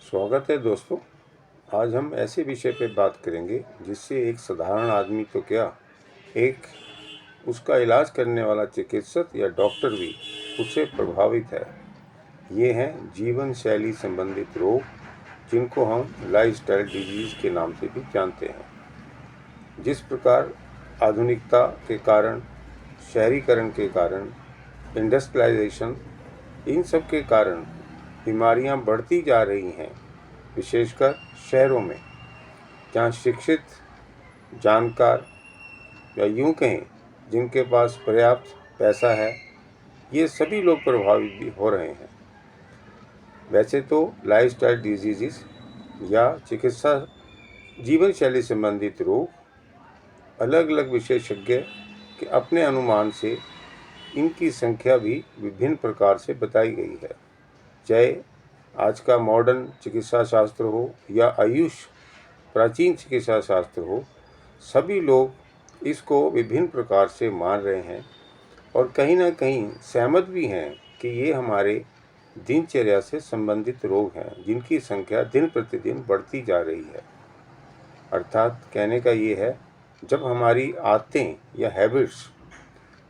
स्वागत है दोस्तों। आज हम ऐसे विषय पे बात करेंगे जिससे एक साधारण आदमी तो क्या, एक उसका इलाज करने वाला चिकित्सक या डॉक्टर भी उससे प्रभावित है। ये हैं जीवन शैली संबंधित रोग, जिनको हम लाइफस्टाइल डिजीज के नाम से भी जानते हैं। जिस प्रकार आधुनिकता के कारण, शहरीकरण के कारण, इंडस्ट्रियलाइजेशन, इन सब के कारण बीमारियां बढ़ती जा रही हैं, विशेषकर शहरों में, जहाँ शिक्षित, जानकार या यूं कहें जिनके पास पर्याप्त पैसा है, ये सभी लोग प्रभावित भी हो रहे हैं। वैसे तो लाइफस्टाइल डिजीज़ या चिकित्सा जीवन शैली संबंधित रोग अलग अलग विशेषज्ञ के अपने अनुमान से इनकी संख्या भी विभिन्न प्रकार से बताई गई है। चाहे आज का मॉडर्न चिकित्सा शास्त्र हो या आयुष प्राचीन चिकित्सा शास्त्र हो, सभी लोग इसको विभिन्न प्रकार से मान रहे हैं और कहीं ना कहीं सहमत भी हैं कि ये हमारे दिनचर्या से संबंधित रोग हैं, जिनकी संख्या दिन प्रतिदिन बढ़ती जा रही है। अर्थात कहने का ये है, जब हमारी आदतें या हैबिट्स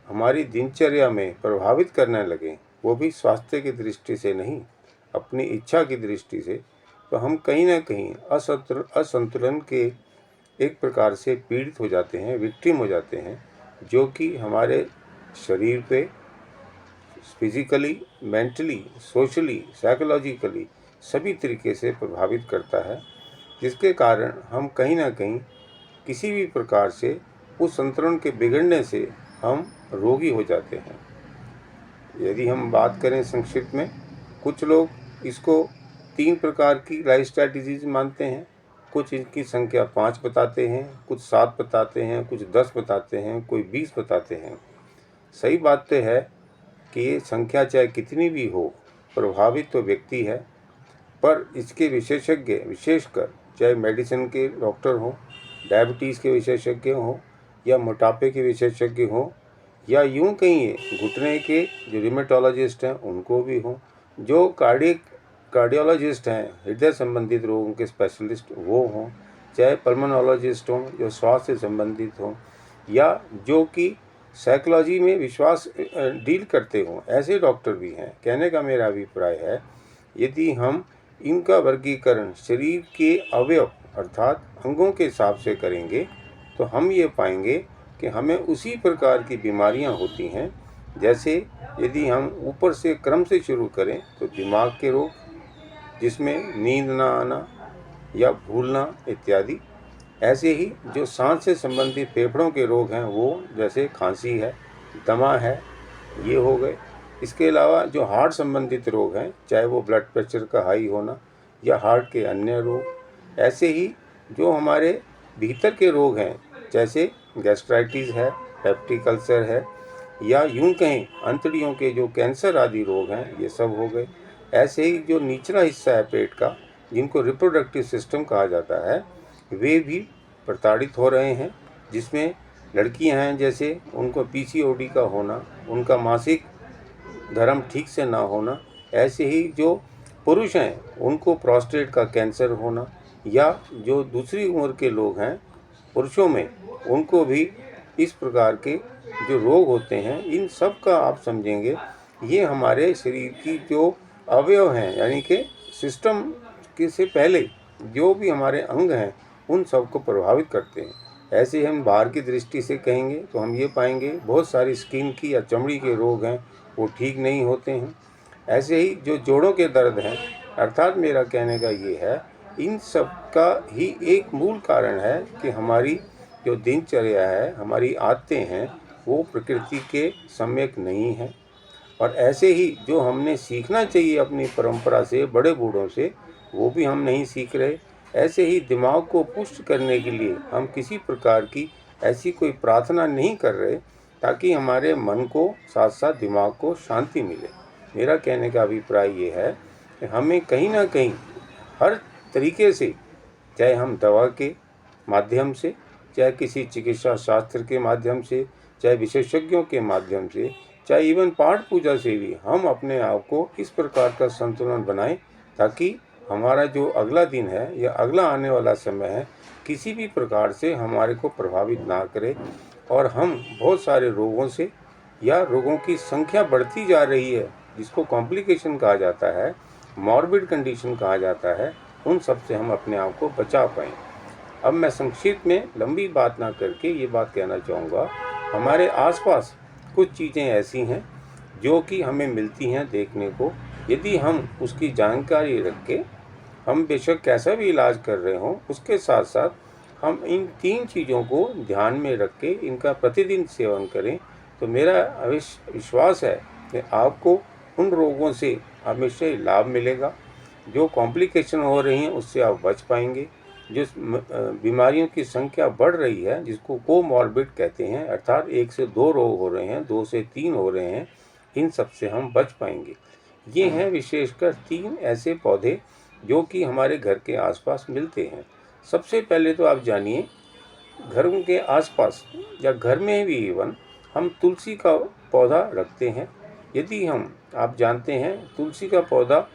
हमारी दिनचर्या में प्रभावित करने लगें, वो भी स्वास्थ्य की दृष्टि से नहीं, अपनी इच्छा की दृष्टि से, तो हम कहीं ना कहीं असंतुलन के एक प्रकार से पीड़ित हो जाते हैं, विक्टिम हो जाते हैं, जो कि हमारे शरीर पे फिजिकली, मेंटली, सोशली, साइकोलॉजिकली सभी तरीके से प्रभावित करता है, जिसके कारण हम कहीं ना कहीं किसी भी प्रकार से उस संतुलन के बिगड़ने से हम रोगी हो जाते हैं। यदि हम बात करें संक्षिप्त में, कुछ लोग इसको 3 प्रकार की लाइफस्टाइल डिजीज़ मानते हैं। कुछ इनकी संख्या 5 बताते हैं, कुछ 7 बताते हैं, कुछ 10 बताते हैं, कोई 20 बताते हैं। सही बात तो है कि ये संख्या चाहे कितनी भी हो, प्रभावित तो व्यक्ति है, पर इसके विशेषज्ञ, विशेषकर चाहे मेडिसिन के डॉक्टर हों, डायबिटीज़ के विशेषज्ञ हों, या मोटापे के विशेषज्ञ हों, या यूं कहिए घुटने के जो रिमेटोलॉजिस्ट हैं उनको भी हों, जो कार्डियोलॉजिस्ट हैं, हृदय संबंधित रोगों के स्पेशलिस्ट वो हों, चाहे पल्मोनोलॉजिस्ट हों जो स्वास्थ्य से संबंधित हों, या जो कि साइकोलॉजी में विश्वास डील करते हों, ऐसे डॉक्टर भी हैं। कहने का मेरा अभिप्राय है, यदि हम इनका वर्गीकरण शरीर के अवयव अर्थात अंगों के हिसाब से करेंगे, तो हम ये पाएंगे कि हमें उसी प्रकार की बीमारियां होती हैं। जैसे यदि हम ऊपर से क्रम से शुरू करें तो दिमाग के रोग, जिसमें नींद ना आना या भूलना इत्यादि। ऐसे ही जो सांस से संबंधित फेफड़ों के रोग हैं, वो जैसे खांसी है, दमा है, ये हो गए। इसके अलावा जो हार्ट संबंधित रोग हैं, चाहे वो ब्लड प्रेशर का हाई होना या हार्ट के अन्य रोग। ऐसे ही जो हमारे भीतर के रोग हैं, जैसे गैस्ट्राइटिस है, पेप्टिक अल्सर है, या यूं कहें अंतड़ियों के जो कैंसर आदि रोग हैं, ये सब हो गए। ऐसे ही जो निचला हिस्सा है पेट का, जिनको रिप्रोडक्टिव सिस्टम कहा जाता है, वे भी प्रताड़ित हो रहे हैं। जिसमें लड़कियां हैं, जैसे उनको पीसीओडी का होना, उनका मासिक धर्म ठीक से ना होना। ऐसे ही जो पुरुष हैं, उनको प्रोस्टेट का कैंसर होना, या जो दूसरी उम्र के लोग हैं पुरुषों में, उनको भी इस प्रकार के जो रोग होते हैं, इन सब का आप समझेंगे ये हमारे शरीर की जो अवयव हैं, यानी कि सिस्टम के से पहले जो भी हमारे अंग हैं, उन सब को प्रभावित करते हैं। ऐसे हम बाहर की दृष्टि से कहेंगे तो हम ये पाएंगे बहुत सारी स्किन की या चमड़ी के रोग हैं, वो ठीक नहीं होते हैं। ऐसे ही जो जोड़ों के दर्द हैं, अर्थात मेरा कहने का ये है, इन सब का ही एक मूल कारण है कि हमारी जो दिनचर्या है, हमारी आदतें हैं, वो प्रकृति के सम्यक नहीं हैं। और ऐसे ही जो हमने सीखना चाहिए अपनी परंपरा से, बड़े बूढ़ों से, वो भी हम नहीं सीख रहे। ऐसे ही दिमाग को पुष्ट करने के लिए हम किसी प्रकार की ऐसी कोई प्रार्थना नहीं कर रहे, ताकि हमारे मन को साथ साथ दिमाग को शांति मिले। मेरा कहने का अभिप्राय ये है कि हमें कहीं ना कहीं हर तरीके से, चाहे हम दवा के माध्यम से, चाहे किसी चिकित्सा शास्त्र के माध्यम से, चाहे विशेषज्ञों के माध्यम से, चाहे इवन पाठ पूजा से भी हम अपने आप को इस प्रकार का संतुलन बनाएं, ताकि हमारा जो अगला दिन है या अगला आने वाला समय है किसी भी प्रकार से हमारे को प्रभावित ना करे और हम बहुत सारे रोगों से या रोगों की संख्या बढ़ती जा रही है जिसको कॉम्प्लिकेशन कहा जाता है, मॉर्बिड कंडीशन कहा जाता है, उन सब से हम अपने आप को बचा पाएँ। अब मैं संक्षिप्त में लंबी बात ना करके ये बात कहना चाहूँगा, हमारे आसपास कुछ चीज़ें ऐसी हैं जो कि हमें मिलती हैं देखने को। यदि हम उसकी जानकारी रख के हम बेशक कैसा भी इलाज कर रहे हों, उसके साथ साथ हम इन 3 चीज़ों को ध्यान में रख के इनका प्रतिदिन सेवन करें, तो मेरा विश्वास है कि आपको उन रोगों से हमेशा ही लाभ मिलेगा। जो कॉम्प्लिकेशन हो रही हैं उससे आप बच पाएंगे। जिस बीमारियों की संख्या बढ़ रही है जिसको कोमॉर्बिड कहते हैं, अर्थात 1 से 2 रोग हो रहे हैं, 2 से 3 हो रहे हैं, इन सब से हम बच पाएंगे। ये हैं विशेषकर 3 ऐसे पौधे जो कि हमारे घर के आसपास मिलते हैं। सबसे पहले तो आप जानिए, घरों के आसपास या घर में भी इवन हम तुलसी का पौधा रखते हैं। यदि आप जानते हैं तुलसी का पौधा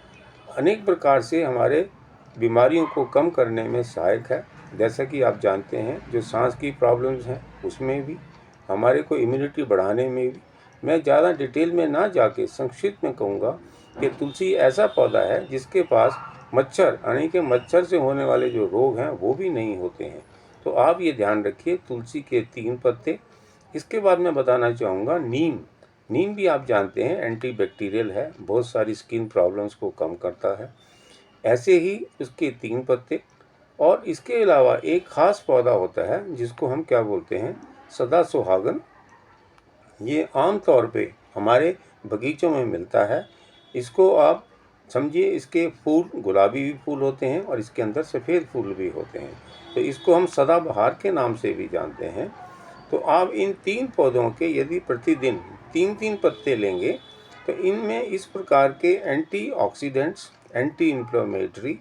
अनेक प्रकार से हमारे बीमारियों को कम करने में सहायक है। जैसा कि आप जानते हैं जो सांस की प्रॉब्लम्स हैं उसमें भी, हमारे को इम्यूनिटी बढ़ाने में भी। मैं ज़्यादा डिटेल में ना जाके संक्षिप्त में कहूँगा कि तुलसी ऐसा पौधा है जिसके पास मच्छर यानी कि मच्छर से होने वाले जो रोग हैं वो भी नहीं होते हैं। तो आप ये ध्यान रखिए, तुलसी के 3 पत्ते। इसके बाद मैं बताना चाहूँगा नीम। नीम भी आप जानते हैं एंटीबैक्टीरियल है, बहुत सारी स्किन प्रॉब्लम्स को कम करता है। ऐसे ही उसके 3 पत्ते। और इसके अलावा एक ख़ास पौधा होता है जिसको हम क्या बोलते हैं, सदा सुहागन। ये आम तौर पे हमारे बगीचों में मिलता है। इसको आप समझिए, इसके फूल गुलाबी भी फूल होते हैं और इसके अंदर सफ़ेद फूल भी होते हैं, तो इसको हम सदाबहार के नाम से भी जानते हैं। तो आप इन 3 पौधों के यदि प्रतिदिन 3-3 पत्ते लेंगे तो इनमें इस प्रकार के एंटीऑक्सीडेंट्स, एंटी इन्फ्लेमेटरी,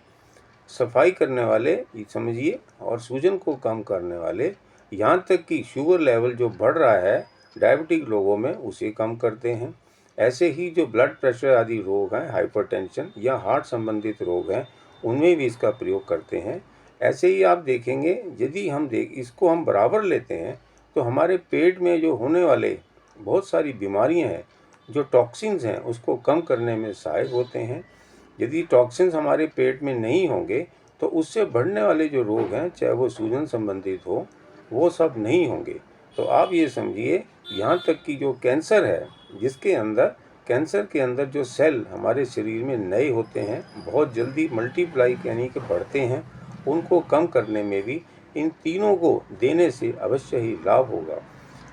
सफाई करने वाले समझिए, और सूजन को कम करने वाले, यहाँ तक कि शुगर लेवल जो बढ़ रहा है डायबिटिक लोगों में उसे कम करते हैं। ऐसे ही जो ब्लड प्रेशर आदि रोग हैं, हाइपरटेंशन या हार्ट संबंधित रोग हैं, उनमें भी इसका प्रयोग करते हैं। ऐसे ही आप देखेंगे यदि इसको हम बराबर लेते हैं तो हमारे पेट में जो होने वाले बहुत सारी बीमारियां हैं, जो टॉक्सिन्स हैं, उसको कम करने में सहायक होते हैं। यदि टॉक्सिन्स हमारे पेट में नहीं होंगे तो उससे बढ़ने वाले जो रोग हैं, चाहे वो सूजन संबंधित हो, वो सब नहीं होंगे। तो आप ये समझिए, यहाँ तक कि जो कैंसर है, कैंसर के अंदर जो सेल हमारे शरीर में नए होते हैं, बहुत जल्दी मल्टीप्लाई यानी कि बढ़ते हैं, उनको कम करने में भी इन तीनों को देने से अवश्य ही लाभ होगा।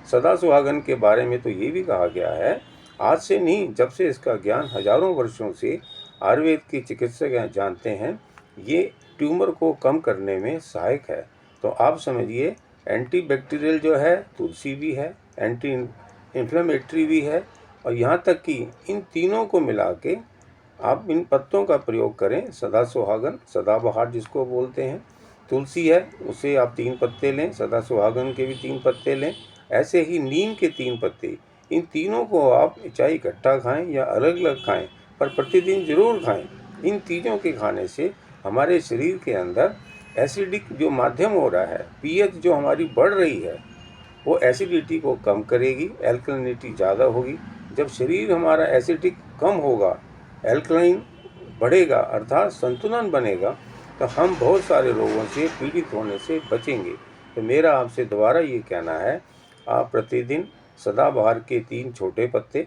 सदा सुहागन के बारे में तो ये भी कहा गया है, आज से नहीं, जब से इसका ज्ञान हजारों वर्षों से आयुर्वेद के चिकित्सक जानते हैं, ये ट्यूमर को कम करने में सहायक है। तो आप समझिए, एंटीबैक्टीरियल जो है तुलसी भी है, एंटी इन्फ्लेमेटरी भी है, और यहाँ तक कि इन तीनों को मिला के आप इन पत्तों का प्रयोग करें। सदा सुहागन, सदाबहार जिसको बोलते हैं, तुलसी है उसे आप 3 पत्ते लें, सदा सुहागन के भी 3 पत्ते लें, ऐसे ही नीम के 3 पत्ते। इन तीनों को आप चाहे इकट्ठा खाएं या अलग अलग खाएं, पर प्रतिदिन जरूर खाएं। इन चीज़ों के खाने से हमारे शरीर के अंदर एसिडिक जो माध्यम हो रहा है, पीएच जो हमारी बढ़ रही है, वो एसिडिटी को कम करेगी, एल्कलिनिटी ज़्यादा होगी। जब शरीर हमारा एसिडिक कम होगा, एल्कलाइन बढ़ेगा, अर्थात संतुलन बनेगा, तो हम बहुत सारे रोगों से पीड़ित होने से बचेंगे। तो मेरा आपसे दोबारा ये कहना है, आप प्रतिदिन सदाबहार के 3 छोटे पत्ते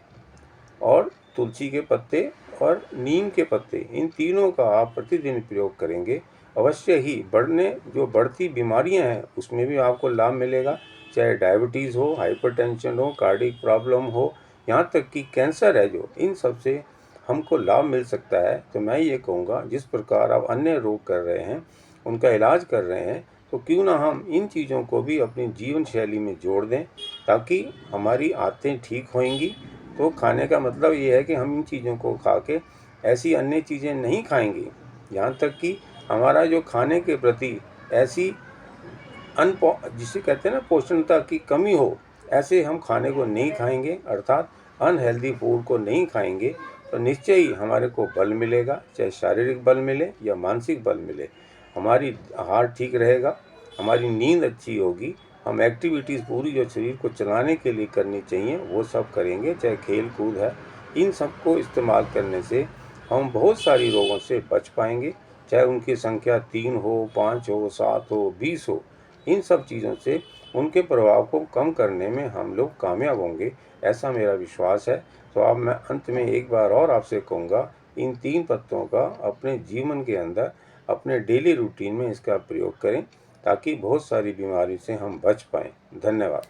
और तुलसी के पत्ते और नीम के पत्ते, इन तीनों का आप प्रतिदिन प्रयोग करेंगे, अवश्य ही जो बढ़ती बीमारियां हैं उसमें भी आपको लाभ मिलेगा। चाहे डायबिटीज़ हो, हाइपरटेंशन हो, कार्डिक प्रॉब्लम हो, यहाँ तक कि कैंसर है जो, इन सब से हमको लाभ मिल सकता है। तो मैं ये कहूँगा, जिस प्रकार आप अन्य रोग कर रहे हैं, उनका इलाज कर रहे हैं, तो क्यों ना हम इन चीज़ों को भी अपनी जीवन शैली में जोड़ दें, ताकि हमारी आदतें ठीक होंगी। तो खाने का मतलब ये है कि हम इन चीज़ों को खा के ऐसी अन्य चीज़ें नहीं खाएंगे, यहाँ तक कि हमारा जो खाने के प्रति ऐसी जिसे कहते हैं ना पोषणता की कमी हो, ऐसे हम खाने को नहीं खाएंगे, अर्थात अनहेल्दी फूड को नहीं खाएंगे। तो निश्चय ही हमारे को बल मिलेगा, चाहे शारीरिक बल मिले या मानसिक बल मिले। हमारी हार्ट ठीक रहेगा, हमारी नींद अच्छी होगी, हम एक्टिविटीज़ पूरी जो शरीर को चलाने के लिए करनी चाहिए वो सब करेंगे, चाहे खेल कूद है। इन सब को इस्तेमाल करने से हम बहुत सारी रोगों से बच पाएंगे, चाहे उनकी संख्या 3 हो, 5 हो, 7 हो, 20 हो। इन सब चीज़ों से उनके प्रभाव को कम करने में हम लोग कामयाब होंगे, ऐसा मेरा विश्वास है। तो अब मैं अंत में एक बार और आपसे कहूँगा, इन 3 पत्तों का अपने जीवन के अंदर, अपने डेली रूटीन में इसका प्रयोग करें, ताकि बहुत सारी बीमारी से हम बच पाएँ। धन्यवाद।